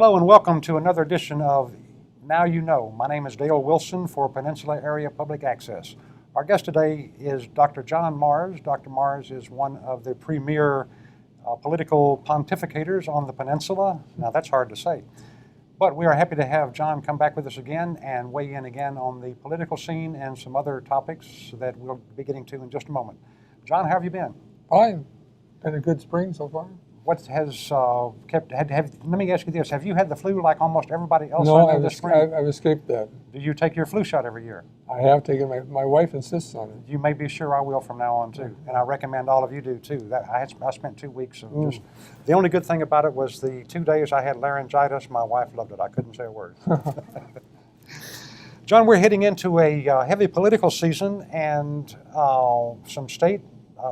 Hello and welcome to another edition of Now You Know. My name is Dale Wilson for Peninsula Area Public Access. Our guest today is Dr. John Mars. Dr. Mars is one of the premier political pontificators on the peninsula. Now that's hard to say. But we are happy to have John come back with us again and weigh in again on the political scene and some other topics that we'll be getting to in just a moment. John, how have you been? Fine. Been a good spring so far. What has let me ask you this. Have you had the flu like almost everybody else No, this spring? I've escaped that. Do you take your flu shot every year? I have taken my wife insists on it. You may be sure I will from now on too, and I recommend all of you do too. I spent 2 weeks of just. The only good thing about it was the 2 days I had laryngitis. My wife loved it. I couldn't say a word. John, we're heading into a heavy political season, and some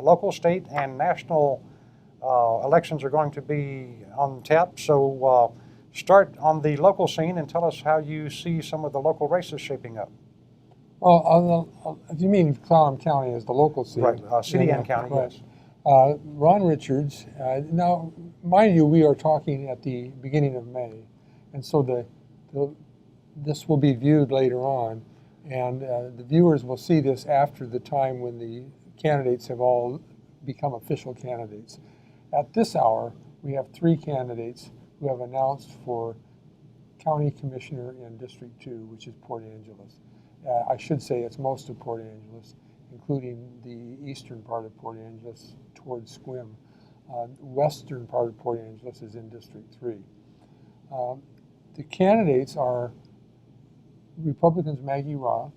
local, state, and national elections are going to be on tap. So start on the local scene and tell us how you see some of the local races shaping up. Well, if you mean Clallam County as the local seat. Right, city and county, right. yes. Ron Richards, now, mind you, we are talking at the beginning of May, and so this will be viewed later on, and the viewers will see this after the time when the candidates have all become official candidates. At this hour, we have 3 candidates who have announced for County Commissioner in District 2, which is Port Angeles. I should say it's most of Port Angeles, including the eastern part of Port Angeles towards Sequim. Western part of Port Angeles is in District 3. The candidates are Republicans Maggie Roth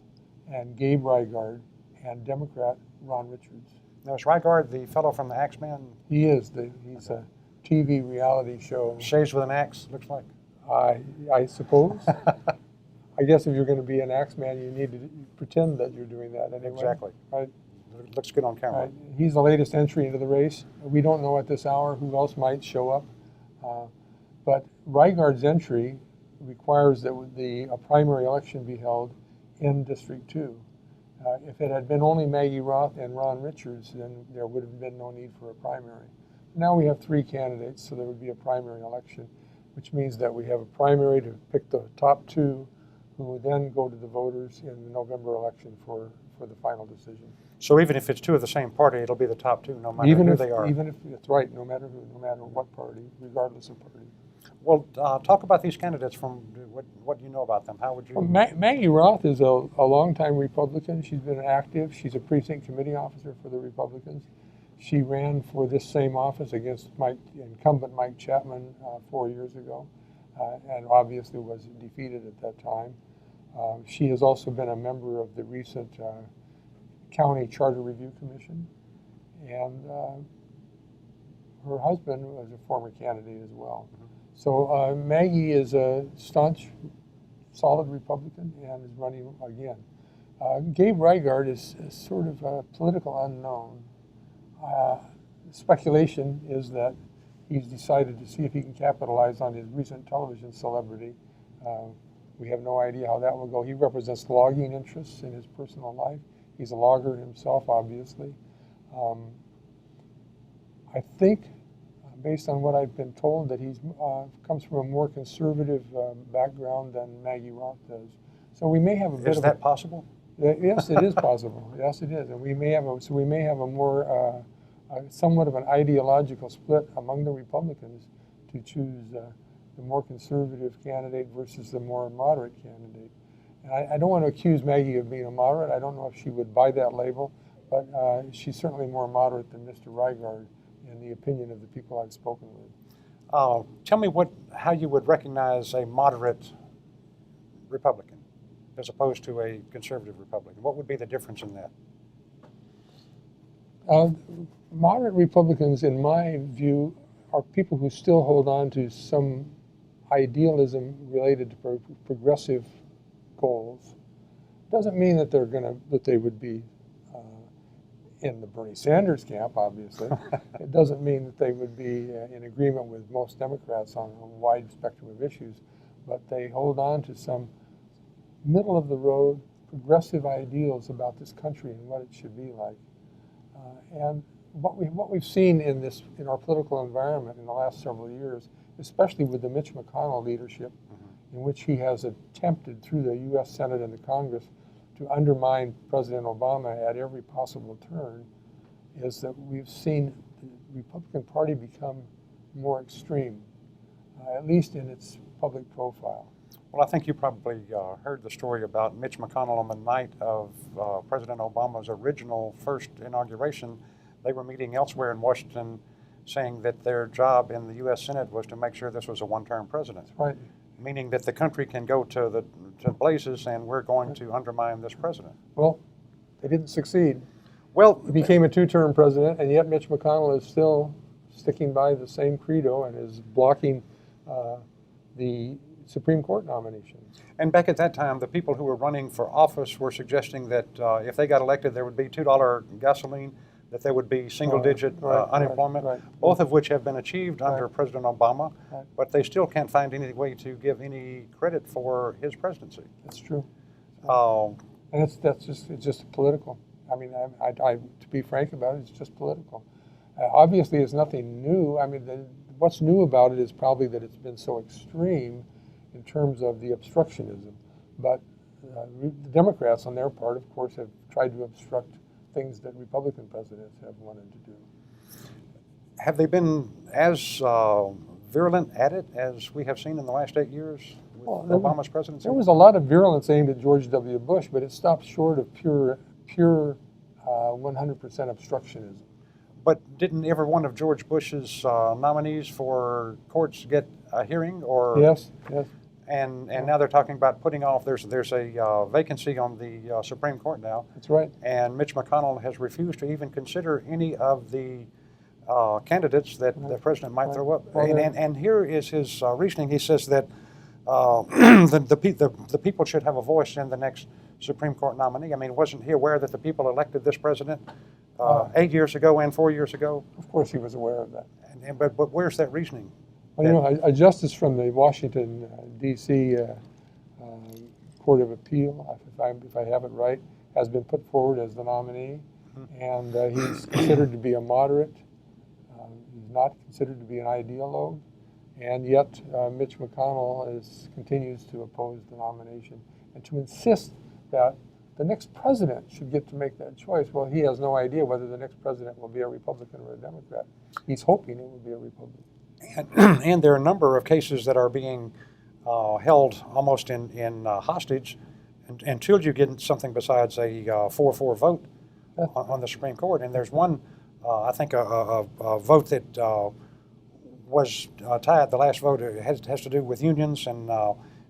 and Gabe Reigard and Democrat Ron Richards. Now, is Reigard the fellow from the Axeman? He is. He's a TV reality show. Shaves with an axe, looks like. I suppose. I guess if you're going to be an Axeman, you need to pretend that you're doing that anyway. Exactly. Right? It looks good on camera. Right. He's the latest entry into the race. We don't know at this hour who else might show up. But Reigard's entry requires that a primary election be held in District 2. If it had been only Maggie Roth and Ron Richards, then there would have been no need for a primary. Now we have 3 candidates, so there would be a primary election, which means that we have a primary to pick the top 2, who would then go to the voters in the November election for the final decision. So even if it's 2 of the same party, it'll be the top 2, no matter who they are. Even if it's right, no matter who, no matter what party, regardless of party. Well, talk about these candidates from what you know about them. How would you? Well, Maggie Roth is a longtime Republican. She's been active. She's a precinct committee officer for the Republicans. She ran for this same office against incumbent Mike Chapman 4 years ago, and obviously was defeated at that time. She has also been a member of the recent County Charter Review Commission, and her husband was a former candidate as well. So Maggie is a staunch, solid Republican and is running again. Gabe Reigard is sort of a political unknown. Speculation is that he's decided to see if he can capitalize on his recent television celebrity. We have no idea how that will go. He represents logging interests in his personal life. He's a logger himself, obviously. I think, based on what I've been told, that he comes from a more conservative background than Maggie Roth does. So we may have a bit of. Is that possible? Yes, it is possible. Yes, it is, and we may have a more somewhat of an ideological split among the Republicans to choose the more conservative candidate versus the more moderate candidate. And I don't want to accuse Maggie of being a moderate. I don't know if she would buy that label, but she's certainly more moderate than Mr. Reigard, in the opinion of the people I've spoken with. Tell me how you would recognize a moderate Republican as opposed to a conservative Republican. What would be the difference in that? Moderate Republicans, in my view, are people who still hold on to some idealism related to progressive goals. Doesn't mean that they would be in the Bernie Sanders camp, obviously. It doesn't mean that they would be in agreement with most Democrats on a wide spectrum of issues, but they hold on to some middle-of-the-road progressive ideals about this country and what it should be like. And what we've seen in our political environment in the last several years especially with the Mitch McConnell leadership, in which he has attempted through the U.S. Senate and the Congress to undermine President Obama at every possible turn, is that we've seen the Republican Party become more extreme, at least in its public profile. Well, I think you probably heard the story about Mitch McConnell on the night of President Obama's original first inauguration. They were meeting elsewhere in Washington, saying that their job in the U.S. Senate was to make sure this was a one-term president. That's right. Meaning that the country can go to blazes and we're going to undermine this president. Well, they didn't succeed. Well, He became a two-term president, and yet Mitch McConnell is still sticking by the same credo and is blocking the Supreme Court nomination. and back at that time, the people who were running for office were suggesting that if they got elected, there would be $2 gasoline, that there would be single-digit unemployment, both of which have been achieved under President Obama, but they still can't find any way to give any credit for his presidency. That's true. Uh, And it's just political. I mean, to be frank about it, it's just political. Obviously, it's nothing new. I mean, what's new about it is probably that it's been so extreme in terms of the obstructionism. But the Democrats, on their part, of course, have tried to obstruct things that Republican presidents have wanted to do. have they been as virulent at it as we have seen in the last 8 years with Obama's presidency? There was a lot of virulence aimed at George W. Bush, but it stopped short of pure 100% obstructionism. But didn't every one of George Bush's nominees for courts get a hearing? Or Yes. And now they're talking about putting off. There's a vacancy on the Supreme Court now. That's right. And Mitch McConnell has refused to even consider any of the candidates that the president might throw up. And here is his reasoning. He says that the people should have a voice in the next Supreme Court nominee. I mean, wasn't he aware that the people elected this president 8 years ago and 4 years ago? Of course he was aware of that. But where's that reasoning? Well, you know, a justice from the Washington, D.C. Court of Appeal, if I have it right, has been put forward as the nominee, and he's considered to be a moderate. He's not considered to be an ideologue, and yet Mitch McConnell continues to oppose the nomination and to insist that the next president should get to make that choice. Well, he has no idea whether the next president will be a Republican or a Democrat. He's hoping it will be a Republican. And there are a number of cases that are being held almost in hostage until you get something besides a 4-4 vote on the Supreme Court. And there's one, I think, a vote that was tied. The last vote has to do with unions and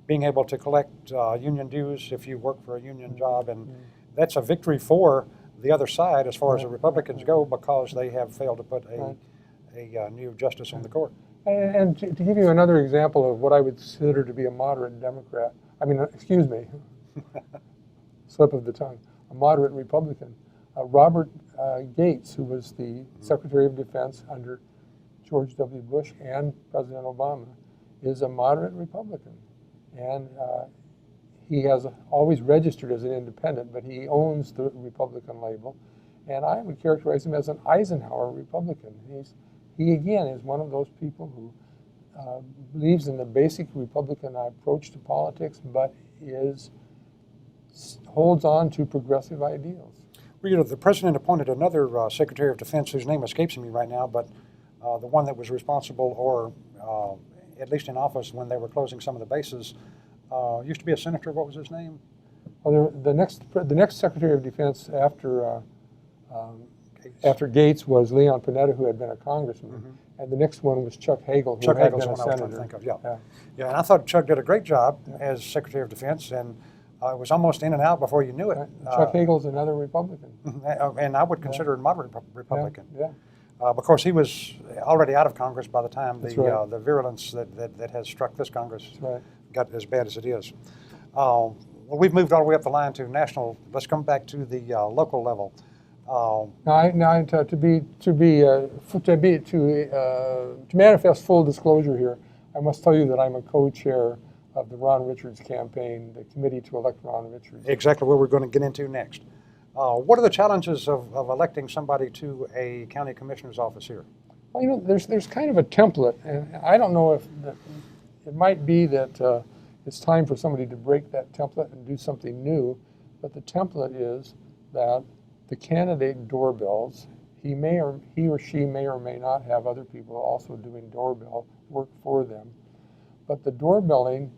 being able to collect union dues if you work for a union job. And that's a victory for the other side as far as the Republicans go, because they have failed to put a new justice on the court. And to give you another example of what I would consider to be a moderate Democrat, excuse me, slip of the tongue, a moderate Republican, Robert Gates, who was the Secretary of Defense under George W. Bush and President Obama, is a moderate Republican. And he has always registered as an independent, but he owns the Republican label. And I would characterize him as an Eisenhower Republican. He again is one of those people who believes in the basic Republican approach to politics, but holds on to progressive ideals. Well, you know, the president appointed another Secretary of Defense whose name escapes me right now, but the one that was responsible, or at least in office when they were closing some of the bases, used to be a senator. What was his name? Well, the next Secretary of Defense after Gates was Leon Panetta, who had been a congressman, and the next one was Chuck Hagel, who had been a senator. I was trying to think of. Yeah, and I thought Chuck did a great job as Secretary of Defense, and it was almost in and out before you knew it. Chuck Hagel's another Republican, and I would consider him moderate Republican. Yeah. Because he was already out of Congress by the time the virulence that has struck this Congress got as bad as it is. Well, we've moved all the way up the line to national. Let's come back to the local level. To manifest full disclosure here, I must tell you that I'm a co-chair of the Ron Richards campaign, the committee to elect Ron Richards. Exactly what we're going to get into next. What are the challenges of electing somebody to a county commissioner's office here? Well, there's kind of a template, and I don't know if it might be that it's time for somebody to break that template and do something new, but the template is that the candidate doorbells, he or she may or may not have other people also doing doorbell work for them, but the doorbelling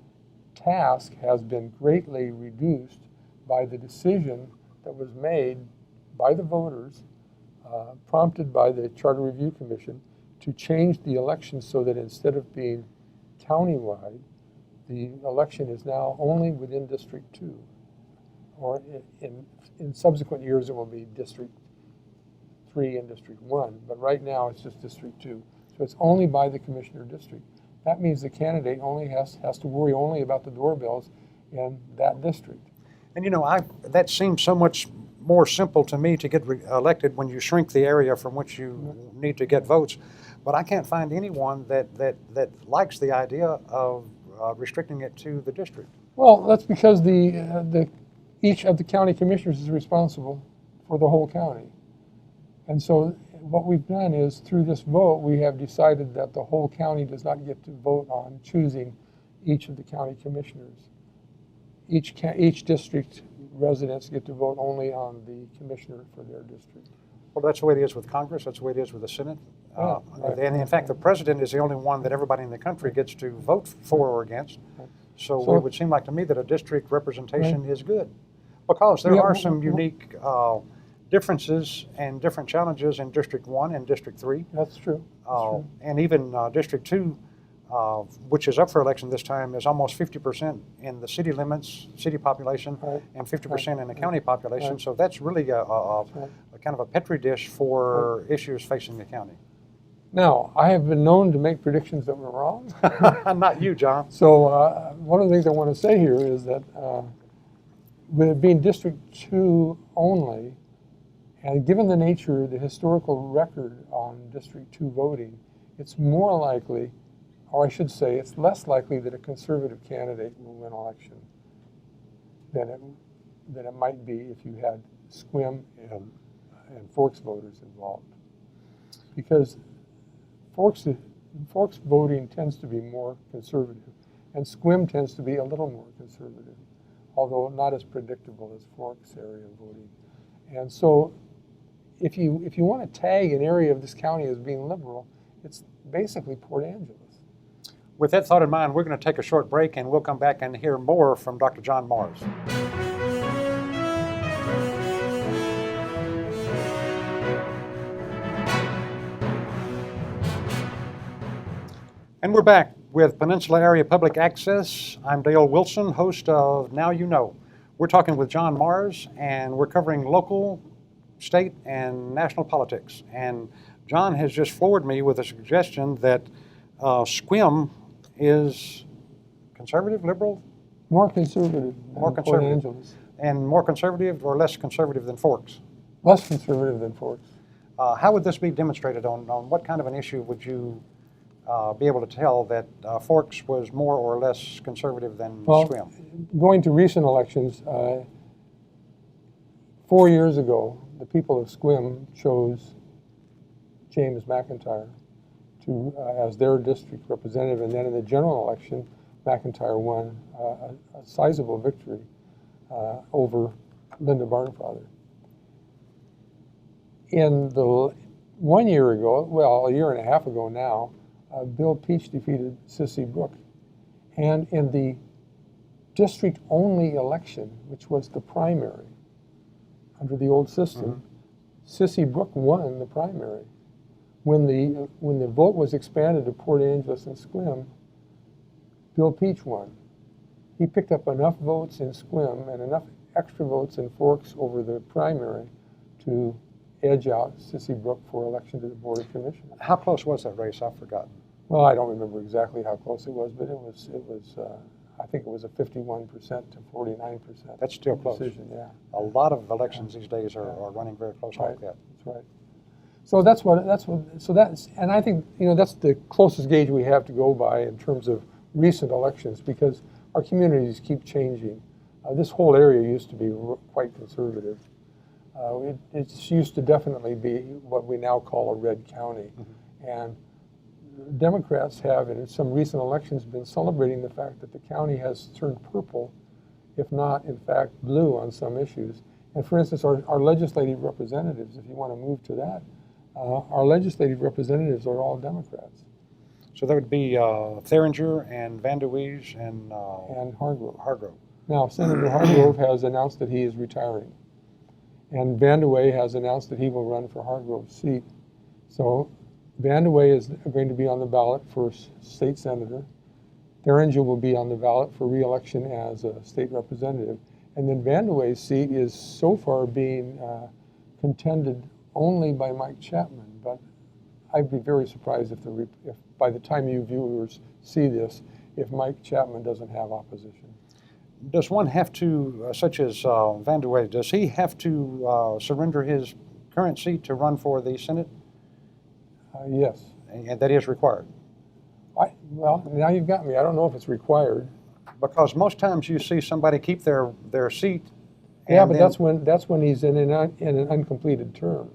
task has been greatly reduced by the decision that was made by the voters, prompted by the Charter Review Commission, to change the election so that instead of being countywide, the election is now only within District 2. Or in subsequent years, it will be District 3 and District 1. But right now, it's just District 2. So it's only by the commissioner district. That means the candidate only has to worry only about the doorbells in that district. And that seems so much more simple to me to get elected when you shrink the area from which you need to get votes. But I can't find anyone that likes the idea of restricting it to the district. Well, that's because each of the county commissioners is responsible for the whole county. And so what we've done is, through this vote, we have decided that the whole county does not get to vote on choosing each of the county commissioners. Each district residents get to vote only on the commissioner for their district. Well, that's the way it is with Congress. That's the way it is with the Senate. Right. And in fact, the president is the only one that everybody in the country gets to vote for or against. So it would seem like to me that a district representation is good, because there are some unique differences and different challenges in District 1 and District 3. That's true. And even District 2, which is up for election this time, is almost 50% in the city limits, city population, and 50% in the county population. So that's really a kind of a petri dish for issues facing the county. Now, I have been known to make predictions that were wrong. Not you, John. So one of the things I want to say here is that with it being District 2 only, and given the nature, the historical record on District 2 voting, it's more likely, or I should say, it's less likely that a conservative candidate will win election than it might be if you had SQUIM and Forks voters involved. Because Forks voting tends to be more conservative, and SQUIM tends to be a little more conservative, although not as predictable as Forks area voting. And so if you want to tag an area of this county as being liberal, it's basically Port Angeles. With that thought in mind, we're going to take a short break, and we'll come back and hear more from Dr. John Mars. And we're back with Peninsula Area Public Access. I'm Dale Wilson, host of Now You Know. We're talking with John Mars, and we're covering local, state, and national politics. And John has just floored me with a suggestion that SQUIM is conservative, liberal? More conservative than Port Angeles. And more conservative or less conservative than Forks? Less conservative than Forks. How would this be demonstrated on what kind of an issue would you be able to tell that Forks was more or less conservative than SQUIM? Going to recent elections, 4 years ago, the people of SQUIM chose James McIntyre as their district representative, and then in the general election, McIntyre won a sizable victory over Linda Barnfather. In the 1 year ago, well, a year and a half ago now, Bill Peach defeated Sissy Brook. And in the district-only election, which was the primary under the old system, Sissy Brook won the primary. When the vote was expanded to Port Angeles and SQUIM, Bill Peach won. He picked up enough votes in SQUIM and enough extra votes in Forks over the primary to edge out Sissy Brook for election to the Board of Commissioners. How close was that race? I've forgotten. Well, I don't remember exactly how close it was, but it was. I think it was a 51% to 49%. That's still close. Decision, yeah. A lot of elections these days are running very close like that. That's right. So and I think that's the closest gauge we have to go by in terms of recent elections, because our communities keep changing. This whole area used to be quite conservative. It used to definitely be what we now call a red county. And Democrats have, in some recent elections, been celebrating the fact that the county has turned purple, if not, in fact, blue on some issues. And for instance, our legislative representatives, if you want to move to that, our legislative representatives are all Democrats. So there would be Theringer and Van der Wees and Hargrove. Hargrove. Now, Senator Hargrove has announced that he is retiring. And Van der Wey has announced that he will run for Hargrove's seat. So Van der Wey is going to be on the ballot for state senator. Theringer will be on the ballot for re-election as a state representative. And then Van der Wey's seat is so far being contended only by Mike Chapman. But I'd be very surprised if by the time you viewers see this, if Mike Chapman doesn't have opposition. Does one have to, such as Van der Wey, does he have to surrender his current seat to run for the Senate? Yes. And that is required? Well, now you've got me. I don't know if it's required. Because most times you see somebody keep their seat. Yeah, but that's when he's in an uncompleted term.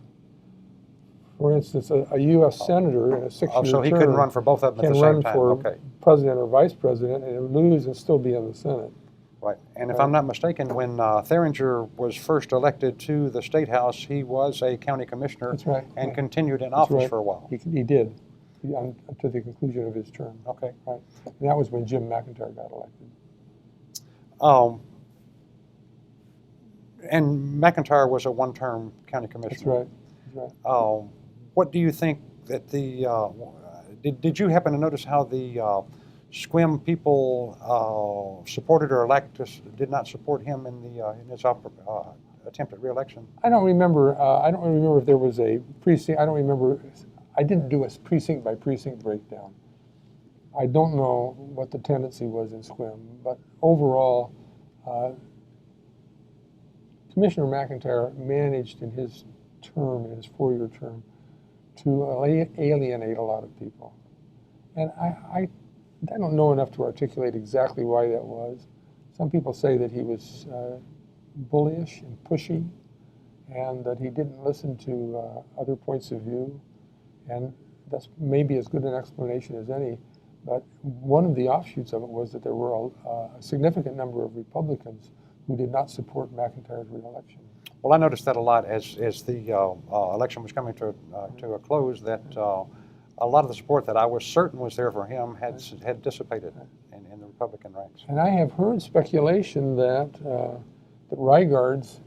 For instance, a U.S. senator in a 6-year term so he couldn't run for both of them at the same time. Can run for president or vice president and lose and still be in the Senate. Right. And if I'm not mistaken, when Theringer was first elected to the State House, he was a county commissioner. That's right. And continued in office for a while. He did, to the conclusion of his term. Okay. Right. And that was when Jim McIntyre got elected. And McIntyre was a one-term county commissioner. That's right. What do you think that did you happen to notice how the Sequim people supported or did not support him in his attempt at re-election? I don't remember if there was a precinct. I don't remember. I didn't do a precinct by precinct breakdown. I don't know what the tendency was in Sequim, but overall, Commissioner McIntyre managed in his term, in his 4-year term, to alienate a lot of people. And I don't know enough to articulate exactly why that was. Some people say that he was bullyish and pushy, and that he didn't listen to other points of view. And that's maybe as good an explanation as any. But one of the offshoots of it was that there were a significant number of Republicans who did not support McIntyre's re-election. Well, I noticed that a lot as the election was coming to a close, that a lot of the support that I was certain was there for him had dissipated in the Republican ranks. And I have heard speculation that Reigard's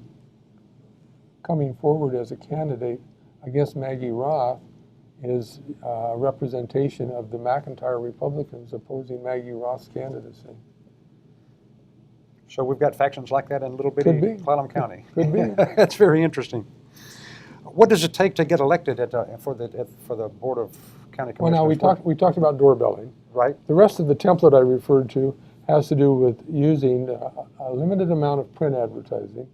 coming forward as a candidate against Maggie Roth is a representation of the McIntyre Republicans opposing Maggie Roth's candidacy. So we've got factions like that in little bitty Clallam County. Could be. That's very interesting. What does it take to get elected for the Board of County Commissioners? Well, now we talked about doorbelling. Right. The rest of the template I referred to has to do with using a limited amount of print advertising,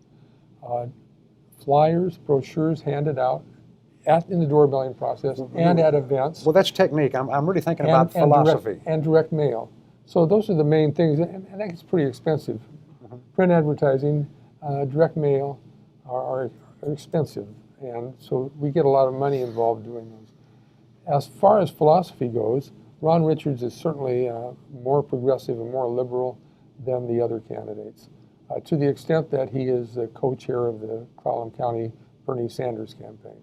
flyers, brochures handed out in the doorbelling process and at events. Well, that's technique. I'm really thinking about philosophy. And direct mail. So those are the main things, and that gets pretty expensive. Print advertising, direct mail are expensive, and so we get a lot of money involved doing those. As far as philosophy goes, Ron Richards is certainly more progressive and more liberal than the other candidates, to the extent that he is the co-chair of the Clallam County Bernie Sanders campaign.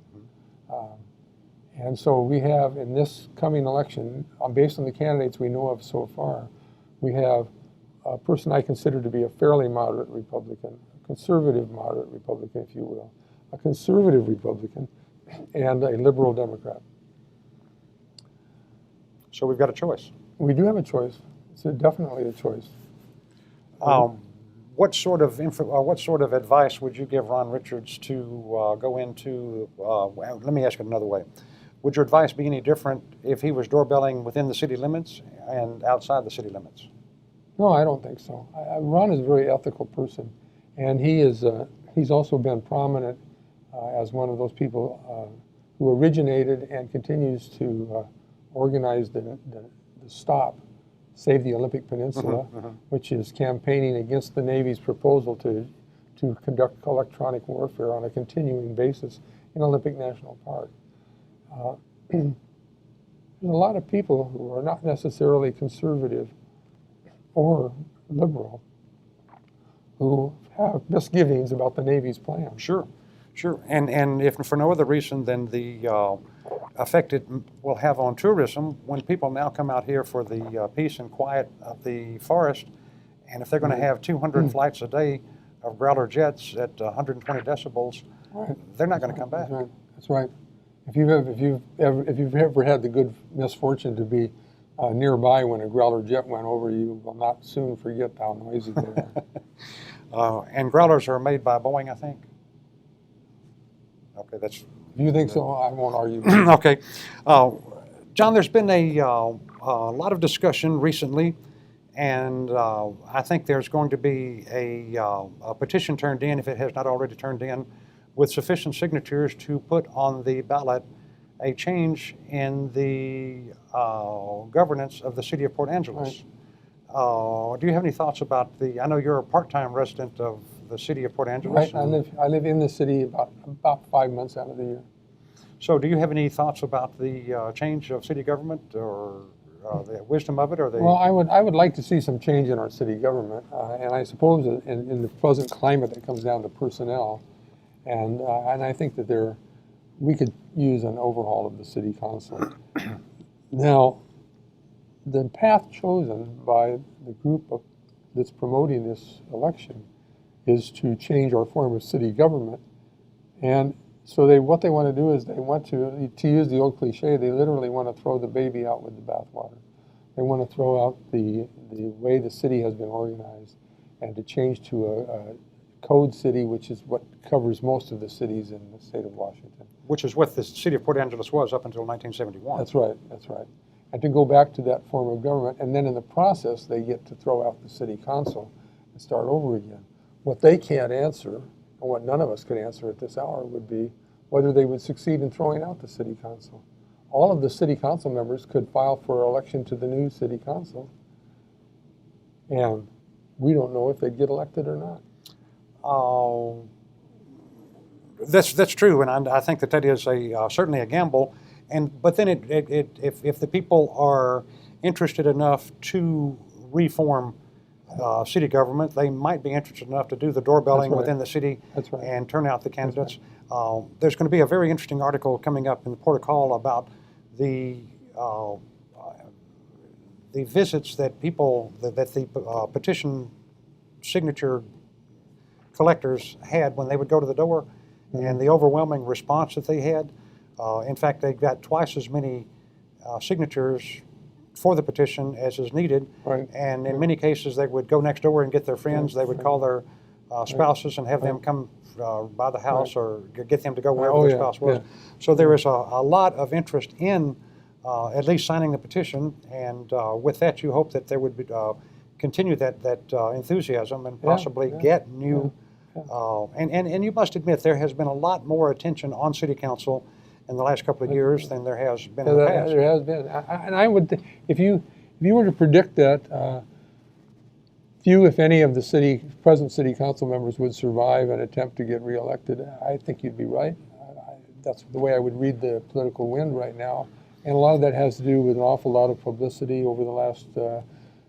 And so we have, in this coming election, based on the candidates we know of so far, we have a person I consider to be a fairly moderate Republican, a conservative moderate Republican, if you will, a conservative Republican, and a liberal Democrat. So we've got a choice. We do have a choice. It's definitely a choice. What sort of advice would you give Ron Richards to go into? Let me ask it another way. Would your advice be any different if he was doorbelling within the city limits and outside the city limits? No, I don't think so. Ron is a very ethical person, and he's also been prominent as one of those people who originated and continues to organize the STOP, Save the Olympic Peninsula, which is campaigning against the Navy's proposal to conduct electronic warfare on a continuing basis in Olympic National Park. there's a lot of people who are not necessarily conservative or liberal who have misgivings about the Navy's plan. Sure, sure. And if for no other reason than the effect it will have on tourism, when people now come out here for the peace and quiet of the forest, and if they're going to have 200 flights a day of Growler jets at 120 decibels, Right. they're not going to come back. That's right. That's right. If you've ever had the good misfortune to be nearby when a Growler jet went over, you will not soon forget how noisy they are. And Growlers are made by Boeing, I think. Okay, that's If you think so, I won't argue. okay. John, there's been a lot of discussion recently, and I think there's going to be a petition turned in, if it has not already turned in, with sufficient signatures to put on the ballot a change in the governance of the city of Port Angeles. Right. Do you have any thoughts about I know you're a part-time resident of the city of Port Angeles. Right, I live in the city about 5 months out of the year. So do you have any thoughts about the change of city government, or the wisdom of it, or the? Well, I would like to see some change in our city government, and I suppose in the present climate that comes down to personnel, and I think that we could use an overhaul of the city council. Now, the path chosen by the group that's promoting this election is to change our form of city government, and so what they want to do is they want to use the old cliche, they literally want to throw the baby out with the bathwater. They want to throw out the way the city has been organized and to change to a code city, which is what covers most of the cities in the state of Washington. Which is what the city of Port Angeles was up until 1971. That's right, that's right. And to go back to that form of government, and then in the process, they get to throw out the city council and start over again. What they can't answer, and what none of us could answer at this hour, would be whether they would succeed in throwing out the city council. All of the city council members could file for election to the new city council, and we don't know if they'd get elected or not. That's true, and I think that is certainly a gamble. But then if the people are interested enough to reform city government, they might be interested enough to do the doorbelling within the city and turn out the candidates. There's going to be a very interesting article coming up in the Port-o-Call about the visits that the petition signature collectors had when they would go to the door, and the overwhelming response that they had. In fact, they got twice as many signatures for the petition as is needed, and in many cases they would go next door and get their friends. They would call their spouses and have them come by the house or get them to go wherever their spouse was. So there is a lot of interest in at least signing the petition, and with that you hope that there would be continue that enthusiasm and possibly get new. And you must admit there has been a lot more attention on city council in the last couple of years than there has been in the past. There has been, and I would, if you were to predict that few, if any, of the present city council members would survive an attempt to get reelected, I think you'd be right. That's the way I would read the political wind right now, and a lot of that has to do with an awful lot of publicity over the last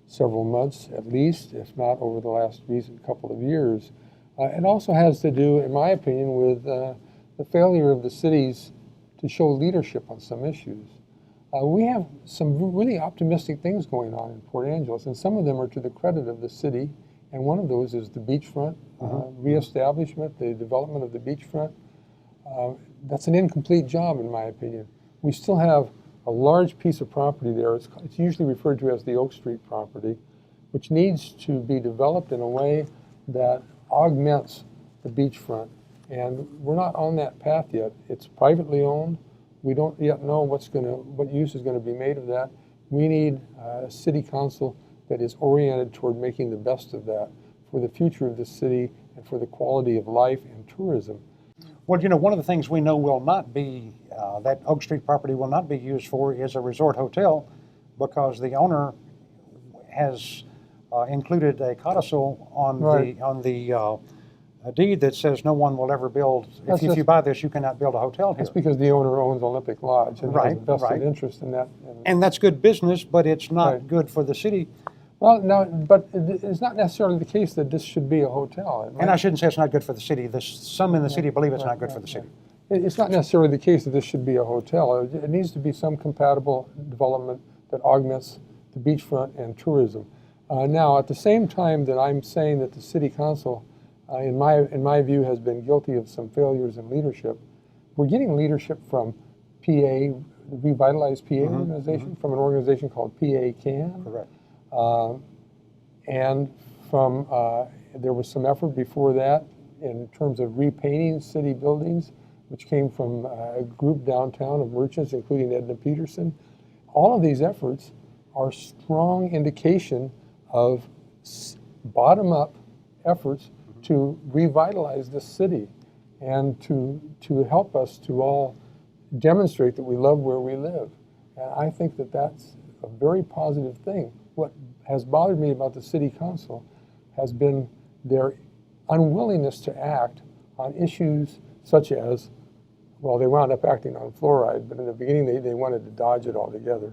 several months, at least, if not over the last recent couple of years. It also has to do, in my opinion, with the failure of the cities to show leadership on some issues. We have some really optimistic things going on in Port Angeles, and some of them are to the credit of the city, and one of those is the beachfront reestablishment, the development of the beachfront. That's an incomplete job, in my opinion. We still have a large piece of property there. It's usually referred to as the Oak Street property, which needs to be developed in a way that augments the beachfront. And we're not on that path yet. It's privately owned. We don't yet know what use is going to be made of that. We need a city council that is oriented toward making the best of that for the future of the city and for the quality of life and tourism. Well, one of the things we know will not be, that Oak Street property will not be used for is a resort hotel, because the owner has included a codicil on the deed that says no one will ever build. If you buy this, you cannot build a hotel here. That's because the owner owns Olympic Lodge and has a vested interest in that And that's good business, but it's not Right. good for the city. Well, no, but it's not necessarily the case that this should be a hotel. And I shouldn't say it's not good for the city. Some in the city believe it's not good for the city. It's not necessarily the case that this should be a hotel. It needs to be some compatible development that augments the beachfront and tourism. Now, at the same time that I'm saying that the city council, in my view, has been guilty of some failures in leadership, we're getting leadership from PA, the Revitalized PA organization, from an organization called PA Can. Correct. And from, there was some effort before that in terms of repainting city buildings, which came from a group downtown of merchants, including Edna Peterson. All of these efforts are strong indication of bottom-up efforts to revitalize this city and to help us to all demonstrate that we love where we live. And I think that that's a very positive thing. What has bothered me about the city council has been their unwillingness to act on issues such as, well, they wound up acting on fluoride, but in the beginning they wanted to dodge it altogether.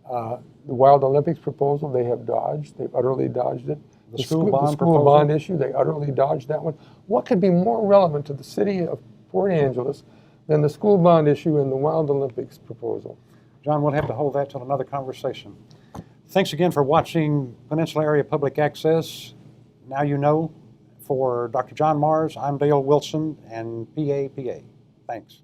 The Wild Olympics proposal, they have dodged. They've utterly dodged it. The school bond school proposal? bond issue, they utterly dodged that one. What could be more relevant to the city of Port Angeles than the school bond issue and the Wild Olympics proposal? John, we'll have to hold that till another conversation. Thanks again for watching Peninsula Area Public Access. Now you know. For Dr. John Mars, I'm Dale Wilson, and PA. Thanks.